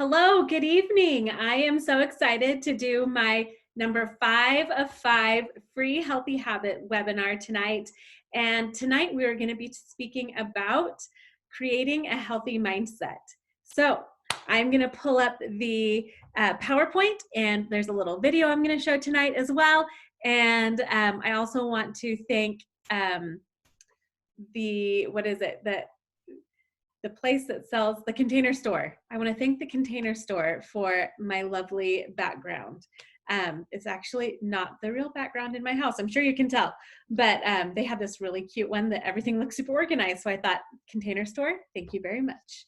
Hello, good evening. I am so excited to do my number 5 of 5 free healthy habit webinar tonight. And tonight we are going to be speaking about creating a healthy mindset. So I'm going to pull up the PowerPoint, and there's a little video I'm going to show tonight as well. And I also want to thank the place that sells the Container Store. I want to thank the Container Store for my lovely background. It's actually not the real background in my house. I'm sure you can tell, but they have this really cute one that everything looks super organized. So I thought, Container Store, thank you very much.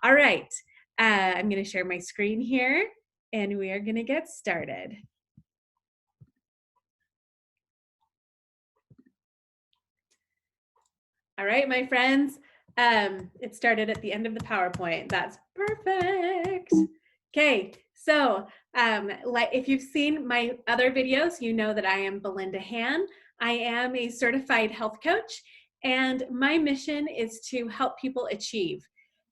All right, I'm going to share my screen here, and we are going to get started. All right, my friends. It started at the end of the PowerPoint. That's perfect. Okay, so if you've seen my other videos, you know that I am Belinda Han. I am a certified health coach, and my mission is to help people achieve.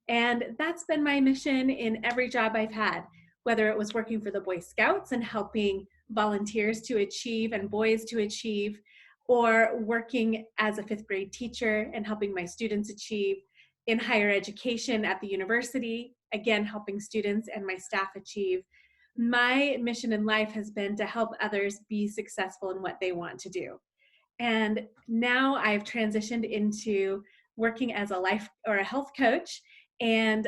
And that's been my mission in every job I've had, whether it was working for the Boy Scouts and helping volunteers to achieve and boys to achieve, or working as a 5th grade teacher and helping my students achieve, in higher education at the university, again, helping students and my staff achieve. My mission in life has been to help others be successful in what they want to do. And now I've transitioned into working as a life or a health coach, and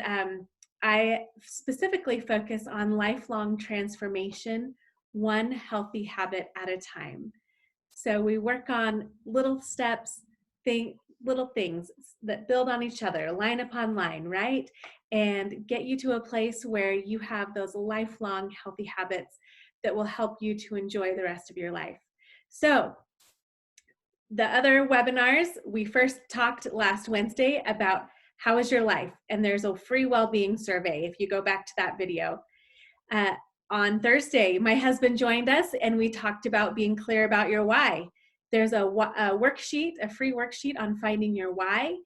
I specifically focus on lifelong transformation, one healthy habit at a time. So we work on little steps, little things that build on each other, line upon line, right? And get you to a place where you have those lifelong healthy habits that will help you to enjoy the rest of your life. So the other webinars, we first talked last Wednesday about how is your life? And there's a free well-being survey if you go back to that video. On Thursday, my husband joined us and we talked about being clear about your why. There's a worksheet, a free worksheet on finding your why.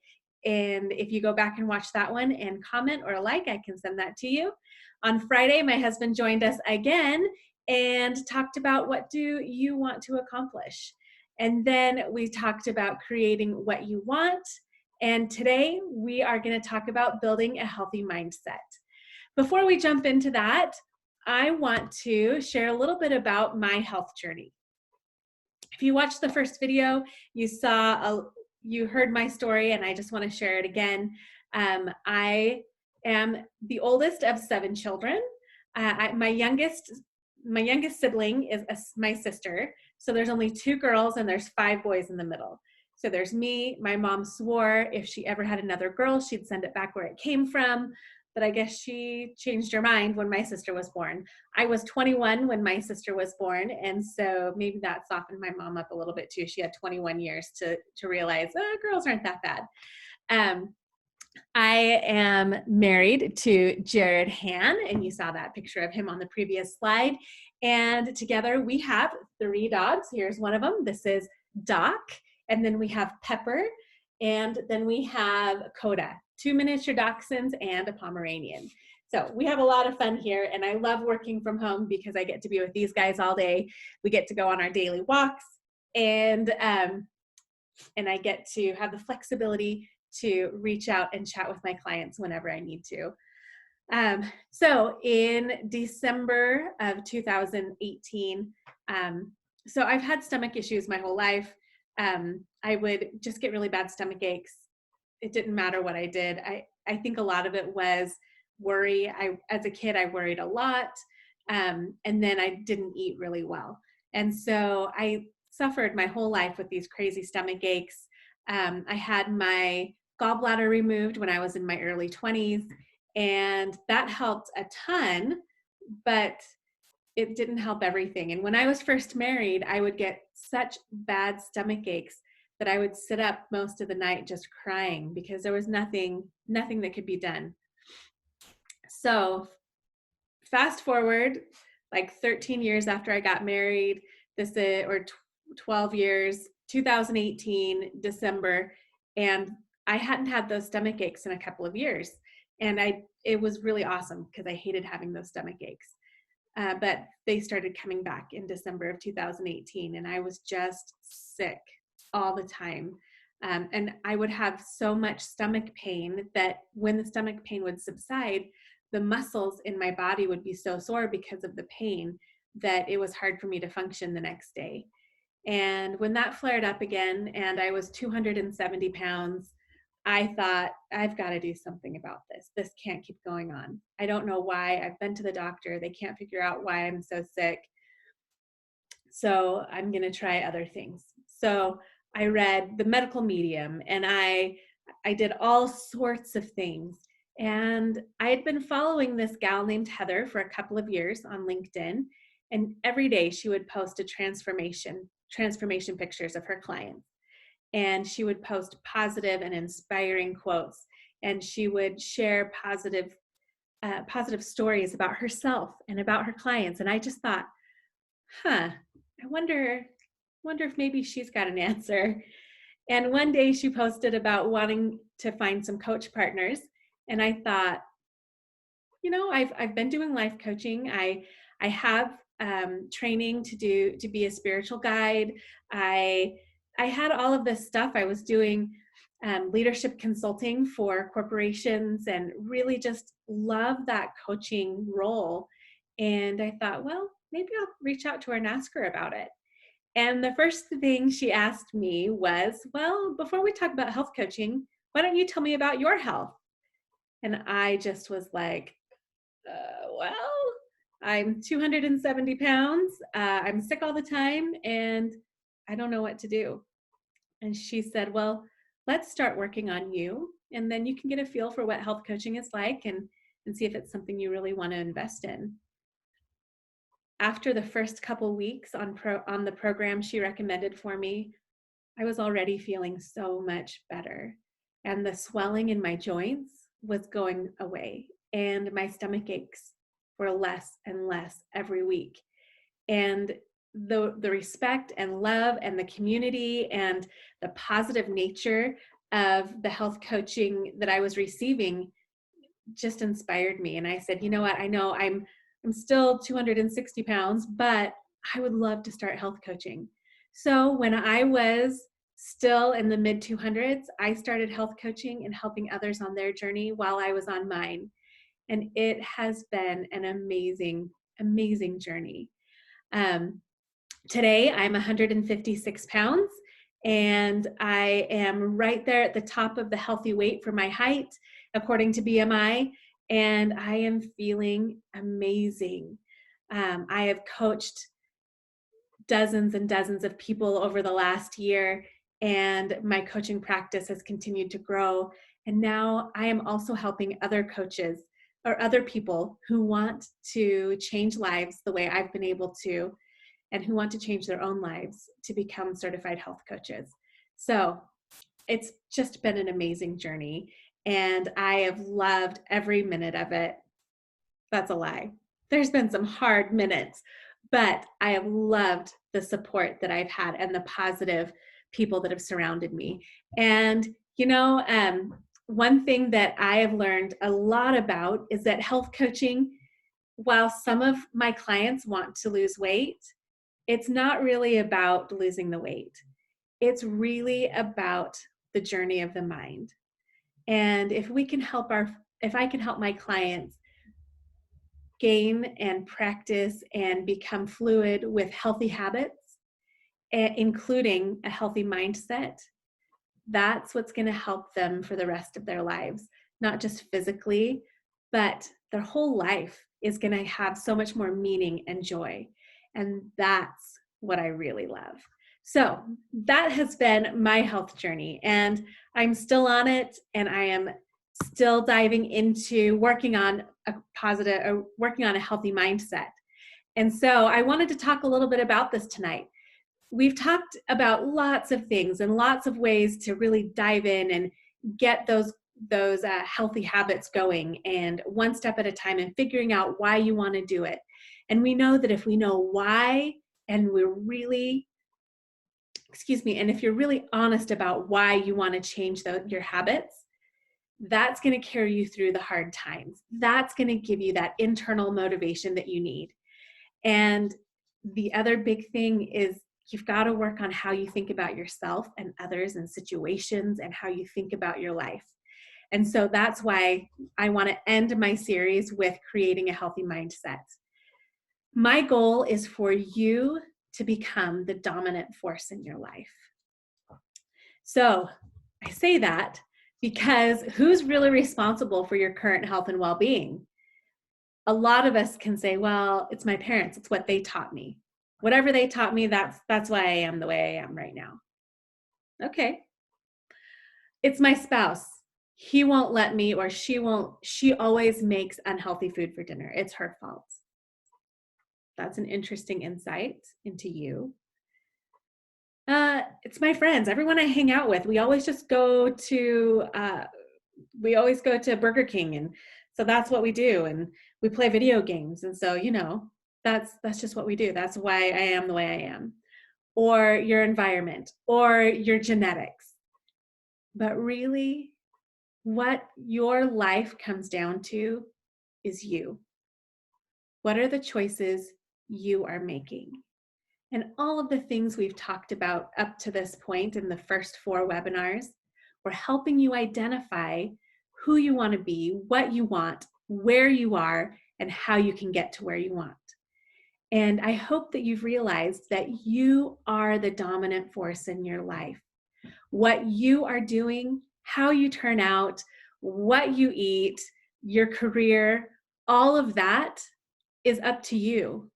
And if you go back and watch that one and comment or like, I can send that to you. On Friday, my husband joined us again and talked about what do you want to accomplish. And then we talked about creating what you want. And today we are going to talk about building a healthy mindset. Before we jump into that, I want to share a little bit about my health journey. If you watched the first video, you heard my story, and I just want to share it again. I am the oldest of 7 children. My youngest sibling is my sister. So there's only 2 girls and there's 5 boys in the middle. So there's me. My mom swore if she ever had another girl, she'd send it back where it came from. But I guess she changed her mind when my sister was born. I was 21 when my sister was born, and so maybe that softened my mom up a little bit too. She had 21 years to realize, girls aren't that bad. I am married to Jared Han, and you saw that picture of him on the previous slide. And together we have 3 dogs. Here's one of them. This is Doc, and then we have Pepper, and then we have Coda. 2 miniature dachshunds and a Pomeranian. So we have a lot of fun here, and I love working from home because I get to be with these guys all day. We get to go on our daily walks, and I get to have the flexibility to reach out and chat with my clients whenever I need to. So in December of 2018, so I've had stomach issues my whole life. I would just get really bad stomach aches. It didn't matter what I did. I think a lot of it was worry. As a kid, I worried a lot, and then I didn't eat really well. And so I suffered my whole life with these crazy stomach aches. I had my gallbladder removed when I was in my early 20s, and that helped a ton, but it didn't help everything. And when I was first married, I would get such bad stomach aches that I would sit up most of the night just crying because there was nothing that could be done. So fast forward like 13 years after I got married, or 12 years, 2018, December, and I hadn't had those stomach aches in a couple of years. And it was really awesome because I hated having those stomach aches. But they started coming back in December of 2018, and I was just sick all the time. And I would have so much stomach pain that when the stomach pain would subside, the muscles in my body would be so sore because of the pain that it was hard for me to function the next day. And when that flared up again, and I was 270 pounds, I thought, I've got to do something about this. This can't keep going on. I don't know why. I've been to the doctor. They can't figure out why I'm so sick. So I'm going to try other things. So I read The Medical Medium, and I did all sorts of things. And I had been following this gal named Heather for a couple of years on LinkedIn. And every day she would post a transformation pictures of her clients. And she would post positive and inspiring quotes. And she would share positive stories about herself and about her clients. And I just thought, I wonder if maybe she's got an answer. And one day she posted about wanting to find some coach partners. And I thought, I've been doing life coaching. I have training to be a spiritual guide. I had all of this stuff. I was doing leadership consulting for corporations and really just love that coaching role. And I thought, well, maybe I'll reach out to her and ask her about it. And the first thing she asked me was, well, before we talk about health coaching, why don't you tell me about your health? And I just was like, well, I'm 270 pounds. I'm sick all the time and I don't know what to do. And she said, well, let's start working on you. And then you can get a feel for what health coaching is like and see if it's something you really want to invest in. After the first couple weeks on the program she recommended for me, I was already feeling so much better. And the swelling in my joints was going away. And my stomach aches were less and less every week. And the respect and love and the community and the positive nature of the health coaching that I was receiving just inspired me. And I said, you know what, I know I'm still 260 pounds, but I would love to start health coaching. So when I was still in the mid 200s, I started health coaching and helping others on their journey while I was on mine. And it has been an amazing, amazing journey. Today, I'm 156 pounds, and I am right there at the top of the healthy weight for my height, according to BMI, and I am feeling amazing. I have coached dozens and dozens of people over the last year, and my coaching practice has continued to grow. And now I am also helping other coaches or other people who want to change lives the way I've been able to, and who want to change their own lives to become certified health coaches. So it's just been an amazing journey, and I have loved every minute of it. That's a lie. There's been some hard minutes, but I have loved the support that I've had and the positive people that have surrounded me. And, one thing that I have learned a lot about is that health coaching, while some of my clients want to lose weight, it's not really about losing the weight. It's really about the journey of the mind. And if I can help my clients gain and practice and become fluid with healthy habits, including a healthy mindset, that's what's going to help them for the rest of their lives, not just physically, but their whole life is going to have so much more meaning and joy. And that's what I really love. So that has been my health journey, and I'm still on it, and I am still diving into working on a healthy mindset. And so I wanted to talk a little bit about this tonight. We've talked about lots of things and lots of ways to really dive in and get those healthy habits going, and one step at a time, and figuring out why you want to do it. And we know that if we know why, and we're really excuse me, and if you're really honest about why you want to change your habits, that's going to carry you through the hard times. That's going to give you that internal motivation that you need. And the other big thing is you've got to work on how you think about yourself and others and situations and how you think about your life. And so that's why I want to end my series with creating a healthy mindset. My goal is for you to become the dominant force in your life. So I say that because who's really responsible for your current health and well-being? A lot of us can say, well, it's my parents. It's what they taught me. Whatever they taught me, that's why I am the way I am right now. Okay. It's my spouse. He won't let me, or she always makes unhealthy food for dinner. It's her fault. That's an interesting insight into you. It's my friends, everyone I hang out with. We always go to Burger King, and so that's what we do. And we play video games, and so that's just what we do. That's why I am the way I am. Or your environment, or your genetics. But really, what your life comes down to is you. What are the choices you are making? And all of the things we've talked about up to this point in the first 4 webinars, we're helping you identify who you want to be, what you want, where you are, and how you can get to where you want. And I hope that you've realized that you are the dominant force in your life. What you are doing, how you turn out, what you eat, your career, all of that is up to you.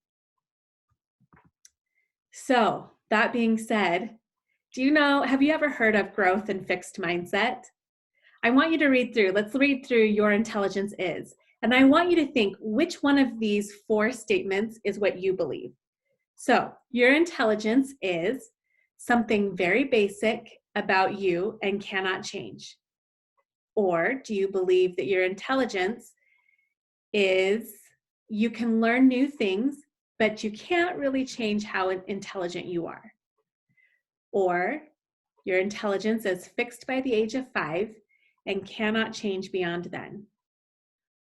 So that being said, have you ever heard of growth and fixed mindset? I want you to read through. Let's read through Your Intelligence Is. And I want you to think which one of these 4 statements is what you believe. So your intelligence is something very basic about you and cannot change. Or do you believe that your intelligence is you can learn new things, but you can't really change how intelligent you are? Or your intelligence is fixed by the age of 5 and cannot change beyond then?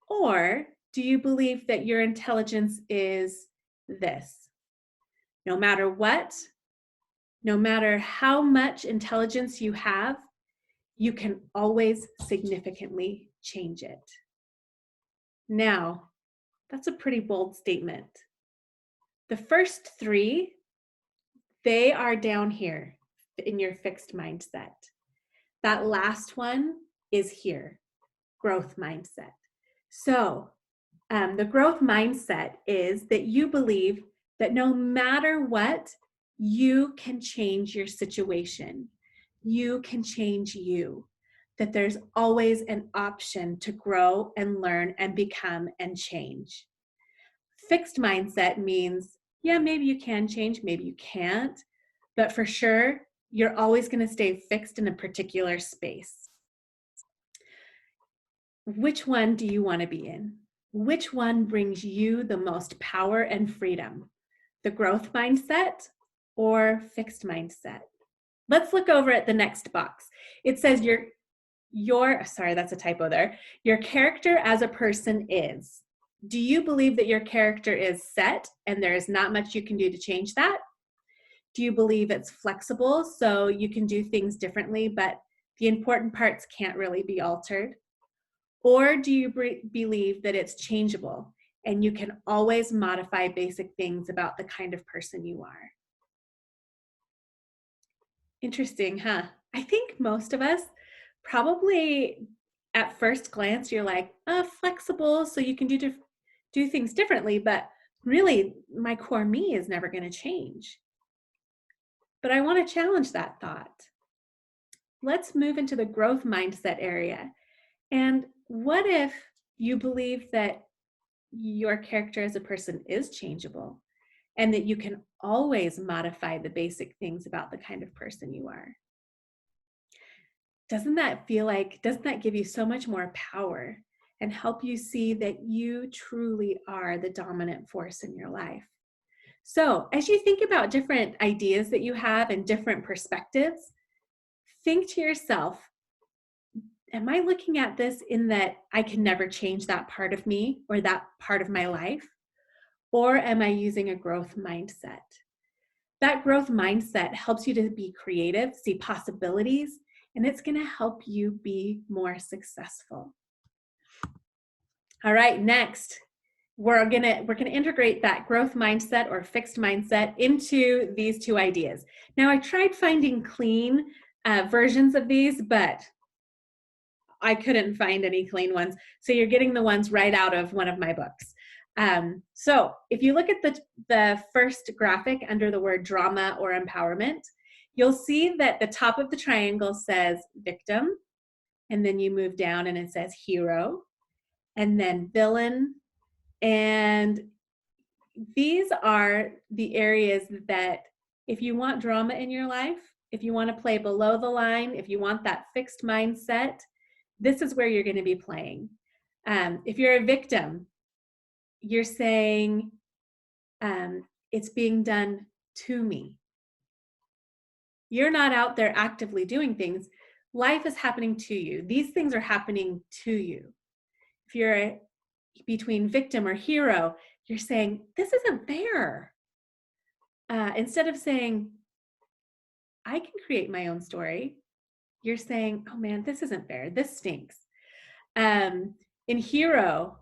Or do you believe that your intelligence is this? No matter what, no matter how much intelligence you have, you can always significantly change it. Now, that's a pretty bold statement. The first 3, they are down here in your fixed mindset. That last one is here, growth mindset. So the growth mindset is that you believe that no matter what, you can change your situation. You can change you. That there's always an option to grow and learn and become and change. Fixed mindset means, yeah, maybe you can change, maybe you can't, but for sure, you're always going to stay fixed in a particular space. Which one do you want to be in? Which one brings you the most power and freedom? The growth mindset or fixed mindset? Let's look over at the next box. It says sorry, that's a typo there. Your character as a person is. Do you believe that your character is set and there is not much you can do to change that? Do you believe it's flexible so you can do things differently, but the important parts can't really be altered? Or do you believe that it's changeable and you can always modify basic things about the kind of person you are? Interesting, huh? I think most of us probably at first glance, you're like, flexible, so you can do things differently, but really my core me is never going to change. But I want to challenge that thought. Let's move into the growth mindset area. And what if you believe that your character as a person is changeable and that you can always modify the basic things about the kind of person you are? Doesn't that give you so much more power and help you see that you truly are the dominant force in your life? So as you think about different ideas that you have and different perspectives, think to yourself, am I looking at this in that I can never change that part of me or that part of my life? Or am I using a growth mindset? That growth mindset helps you to be creative, see possibilities, and it's going to help you be more successful. All right, next, we're gonna integrate that growth mindset or fixed mindset into these two ideas. Now, I tried finding clean versions of these, but I couldn't find any clean ones. So you're getting the ones right out of one of my books. So if you look at the first graphic under the word drama or empowerment, you'll see that the top of the triangle says victim, and then you move down and it says hero, and then villain. And these are the areas that if you want drama in your life, if you want to play below the line, if you want that fixed mindset, this is where you're going to be playing. If you're a victim, you're saying, it's being done to me. You're not out there actively doing things. Life is happening to you. These things are happening to you. If you're between victim or hero, you're saying, this isn't fair. Instead of saying, I can create my own story, you're saying, oh man, this isn't fair. This stinks. In hero,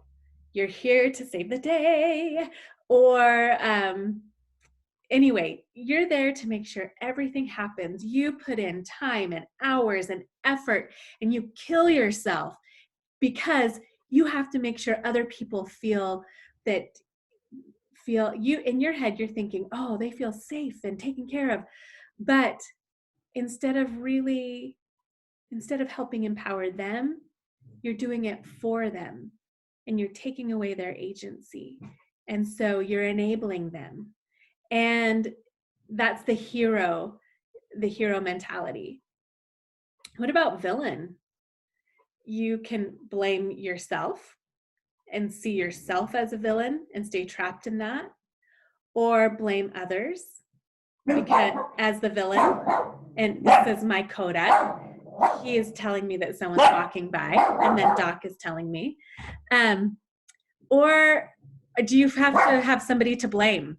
you're here to save the day. Or anyway, you're there to make sure everything happens. You put in time and hours and effort, and you kill yourself because you have to make sure other people feel you. In your head, you're thinking, oh, they feel safe and taken care of. But instead of helping empower them, you're doing it for them, and you're taking away their agency. And so you're enabling them. And that's the hero mentality. What about villain? You can blame yourself and see yourself as a villain and stay trapped in that, or blame others because as the villain. And this is my Kodak. He is telling me that someone's walking by, and then Doc is telling me. Or do you have to have somebody to blame?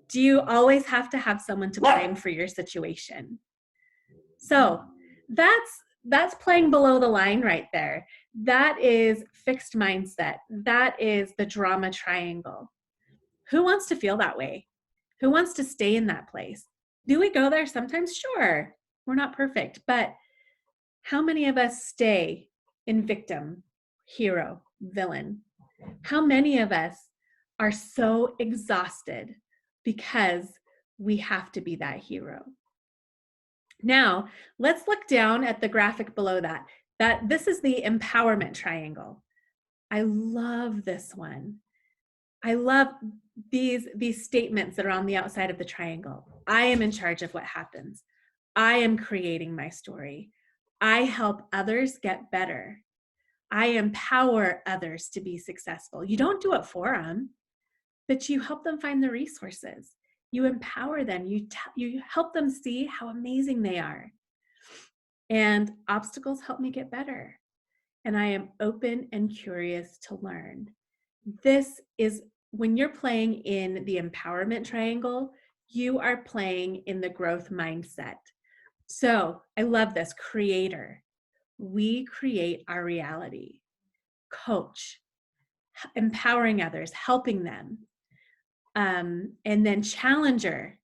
Do you always have to have someone to blame for your situation? So that's playing below the line right there. That is fixed mindset. That is the drama triangle. Who wants to feel that way? Who wants to stay in that place? Do we go there sometimes? Sure. We're not perfect, but how many of us stay in victim, hero, villain? How many of us are so exhausted because we have to be that hero? Now, let's look down at the graphic below that. This is the empowerment triangle. I love this one. I love these statements that are on the outside of the triangle. I am in charge of what happens. I am creating my story. I help others get better. I empower others to be successful. You don't do it for them, but you help them find the resources. You empower them. You help them see how amazing they are. And obstacles help me get better. And I am open and curious to learn. This is when you're playing in the empowerment triangle, you are playing in the growth mindset. So I love this. Creator. We create our reality. Coach. Empowering others, helping them. And then challenger.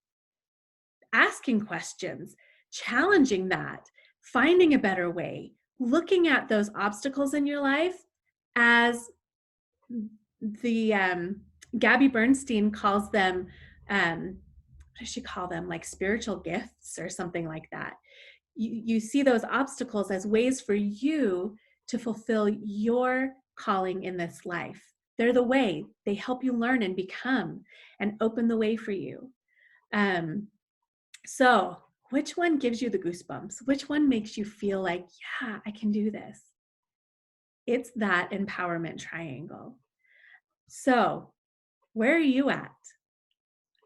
Asking questions, challenging that, finding a better way, looking at those obstacles in your life as the Gabby Bernstein calls them, what does she call them? Like spiritual gifts or something like that. You see those obstacles as ways for you to fulfill your calling in this life. They're the way. They help you learn and become and open the way for you. So which one gives you the goosebumps? Which one makes you feel like, yeah, I can do this? It's that empowerment triangle. So where are you at?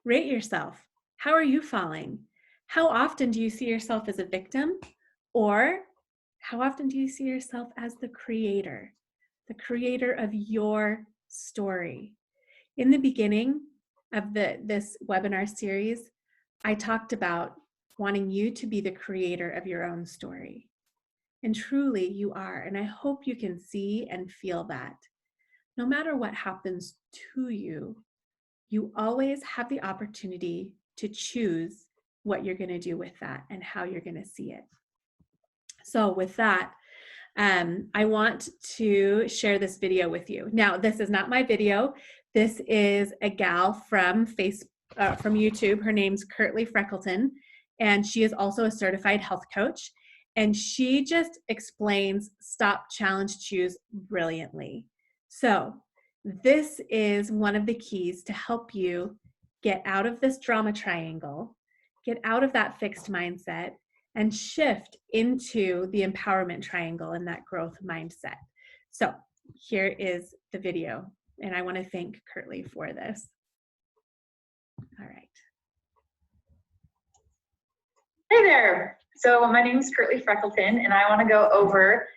Rate yourself. How are you falling? How often do you see yourself as a victim? Or how often do you see yourself as the creator of your story? In the beginning of this webinar series, I talked about wanting you to be the creator of your own story. And truly you are. And I hope you can see and feel that. No matter what happens to you, you always have the opportunity to choose what you're going to do with that and how you're going to see it. So with that, I want to share this video with you. Now, this is not my video. This is a gal from YouTube. Her name's Kirtley Freckleton, and she is also a certified health coach. And she just explains stop, challenge, choose brilliantly. So this is one of the keys to help you get out of this drama triangle, get out of that fixed mindset, and shift into the empowerment triangle and that growth mindset. So here is the video, and I want to thank Kirtley for this. All right. Hey there. So my name is Kirtley Freckleton, and I want to go over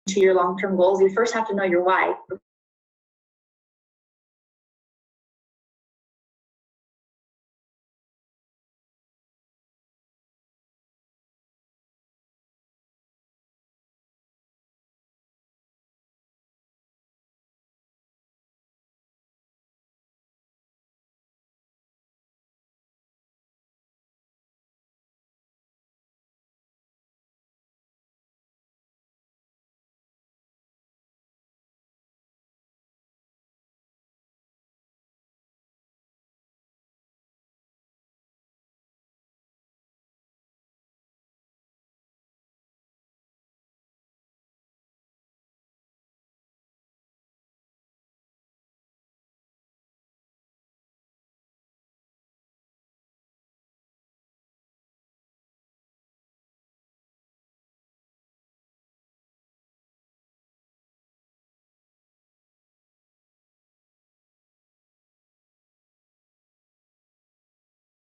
to your long-term goals. You first have to know your why.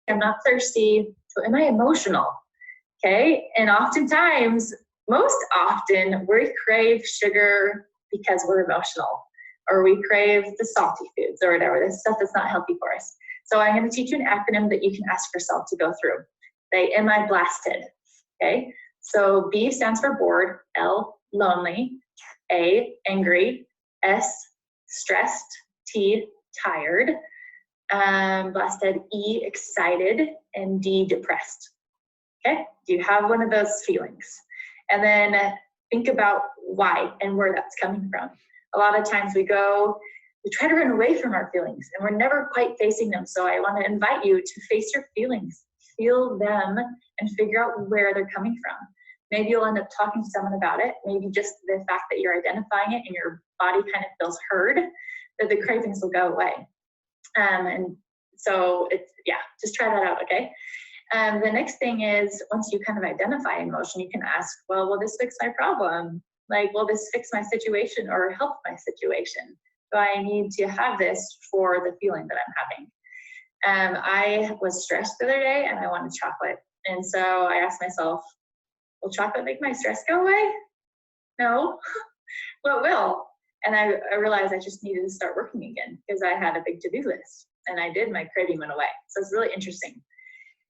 I'm not thirsty, so am I emotional? Okay, and oftentimes, most often, we crave sugar because we're emotional, or we crave the salty foods or whatever, this stuff that's not healthy for us. So I'm going to teach you an acronym that you can ask yourself to go through. Say, am I blasted? Okay, so B stands for bored, L, lonely, A, angry, S, stressed, T, tired, blasted, E, excited, and D, depressed. Okay, do you have one of those feelings? And then think about why and where that's coming from. A lot of times we try to run away from our feelings and we're never quite facing them. So I want to invite you to face your feelings, feel them, and figure out where they're coming from. Maybe you'll end up talking to someone about it. Maybe just the fact that you're identifying it and your body kind of feels heard, that the cravings will go away. And so just try that out, okay? The next thing is, once you kind of identify emotion, you can ask, well, will this fix my problem? Like, will this fix my situation or help my situation? Do I need to have this for the feeling that I'm having? I was stressed the other day and I wanted chocolate. And so I asked myself, will chocolate make my stress go away? No. Well, it will. And I realized I just needed to start working again because I had a big to-do list and I did, my craving went away. So it's really interesting.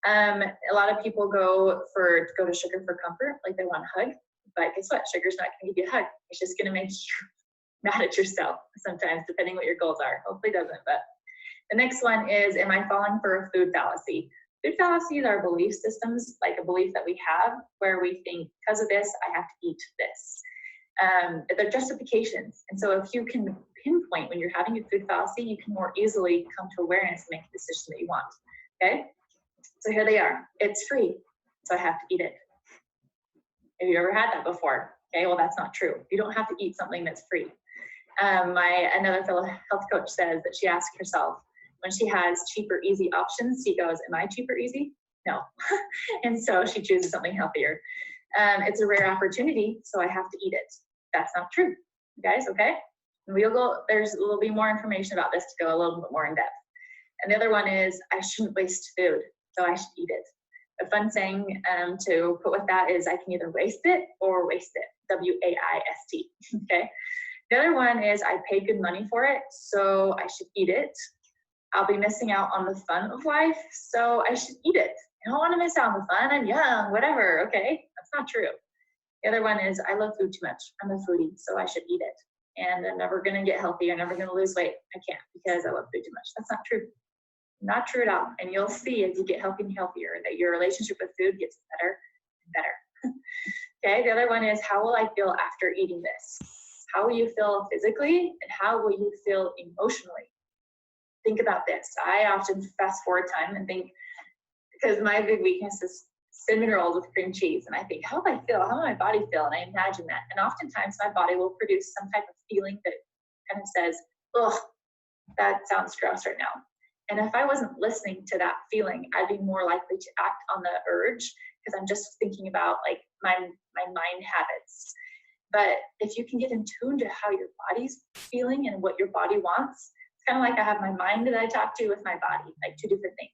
A lot of people go to sugar for comfort, like they want a hug, but guess what? Sugar's not going to give you a hug. It's just going to make you mad at yourself sometimes, depending what your goals are. Hopefully it doesn't, but the next one is, am I falling for a food fallacy? Food fallacies are belief systems, like a belief that we have where we think, because of this, I have to eat this. They're justifications. And so if you can pinpoint when you're having a food fallacy, you can more easily come to awareness and make a decision that you want, okay? So here they are. It's free, so I have to eat it. Have you ever had that before? Okay, well, that's not true. You don't have to eat something that's free. Another fellow health coach says that she asks herself, when she has cheap or easy options, she goes, am I cheap or easy? No. And so she chooses something healthier. It's a rare opportunity, so I have to eat it. That's not true, you guys, okay? And there'll be more information about this to go a little bit more in depth. And the other one is, I shouldn't waste food, so I should eat it. A fun saying to put with that is, I can either waste it or waste it, W-A-I-S-T, okay? The other one is, I paid good money for it, so I should eat it. I'll be missing out on the fun of life, so I should eat it. I don't want to miss out on the fun. I'm young, whatever. Okay, that's not true. The other one is, I love food too much. I'm a foodie, so I should eat it. And I'm never going to get healthy. I'm never going to lose weight. I can't because I love food too much. That's not true. Not true at all. And you'll see as you get healthy and healthier that your relationship with food gets better and better. Okay, the other one is, how will I feel after eating this? How will you feel physically and how will you feel emotionally? Think about this. I often fast forward time and think, because my big weakness is cinnamon rolls with cream cheese. And I think, how will I feel? How will my body feel? And I imagine that. And oftentimes my body will produce some type of feeling that kind of says, ugh, that sounds gross right now. And if I wasn't listening to that feeling, I'd be more likely to act on the urge because I'm just thinking about like my mind habits. But if you can get in tune to how your body's feeling and what your body wants, it's kind of like I have my mind that I talk to with my body, like two different things.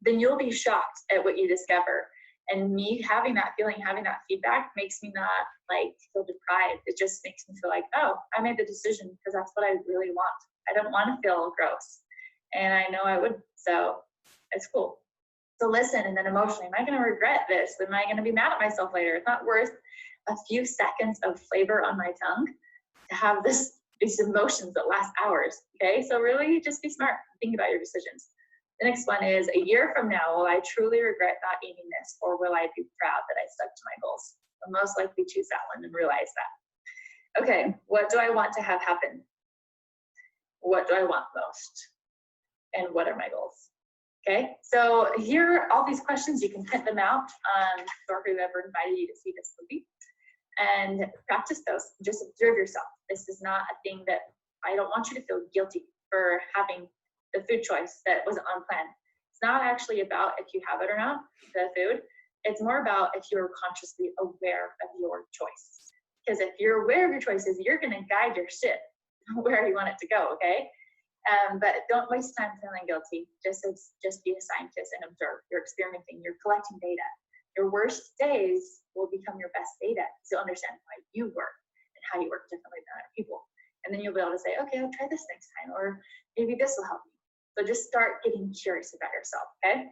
Then you'll be shocked at what you discover. And me having that feeling, having that feedback makes me not like feel deprived. It just makes me feel like, oh, I made the decision because that's what I really want. I don't want to feel gross. And I know I would, so it's cool. So listen, and then emotionally, am I going to regret this? Am I going to be mad at myself later? It's not worth a few seconds of flavor on my tongue to have these emotions that last hours, okay? So really just be smart. Think about your decisions. The next one is, a year from now, will I truly regret not eating this, or will I be proud that I stuck to my goals? I'll most likely choose that one and realize that. Okay, what do I want to have happen? What do I want most? And what are my goals? Okay, so here are all these questions. You can print them out for whoever invited you to see this movie and practice those. Just observe yourself. This is not a thing that I don't want you to feel guilty for having the food choice that wasn't on plan. It's not actually about if you have it or not, the food. It's more about if you're consciously aware of your choice. Because if you're aware of your choices, you're going to guide your shit where you want it to go, okay? But don't waste time feeling guilty. Just be a scientist and observe. You're experimenting. You're collecting data. Your worst days will become your best data. So you'll understand why you work and how you work differently than other people. And then you'll be able to say, okay, I'll try this next time, or maybe this will help me. So just start getting curious about yourself, okay?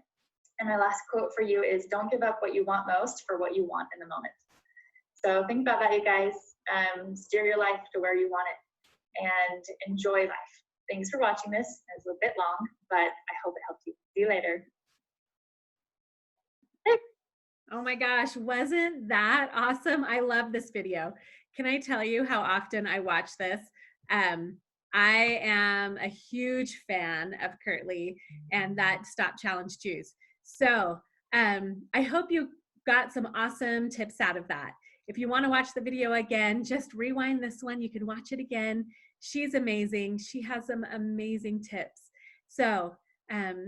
And my last quote for you is, don't give up what you want most for what you want in the moment. So think about that, you guys. Steer your life to where you want it and enjoy life. Thanks for watching this. It was a bit long, but I hope it helped you. See you later. Oh my gosh, wasn't that awesome? I love this video. Can I tell you how often I watch this? I am a huge fan of Kurtley and that Stop Challenge Choose. So I hope you got some awesome tips out of that. If you want to watch the video again, just rewind this one. You can watch it again. She's amazing. She has some amazing tips. So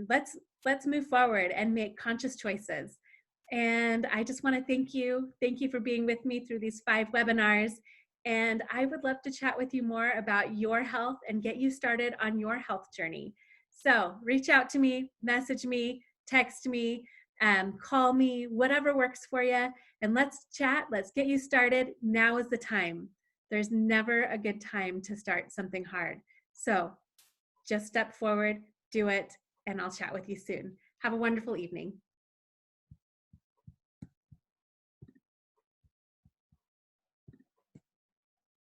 let's move forward and make conscious choices. And I just want to thank you. Thank you for being with me through these 5 webinars. And I would love to chat with you more about your health and get you started on your health journey. So reach out to me, message me, text me, call me, whatever works for you. And let's chat. Let's get you started. Now is the time. There's never a good time to start something hard. So just step forward, do it, and I'll chat with you soon. Have a wonderful evening.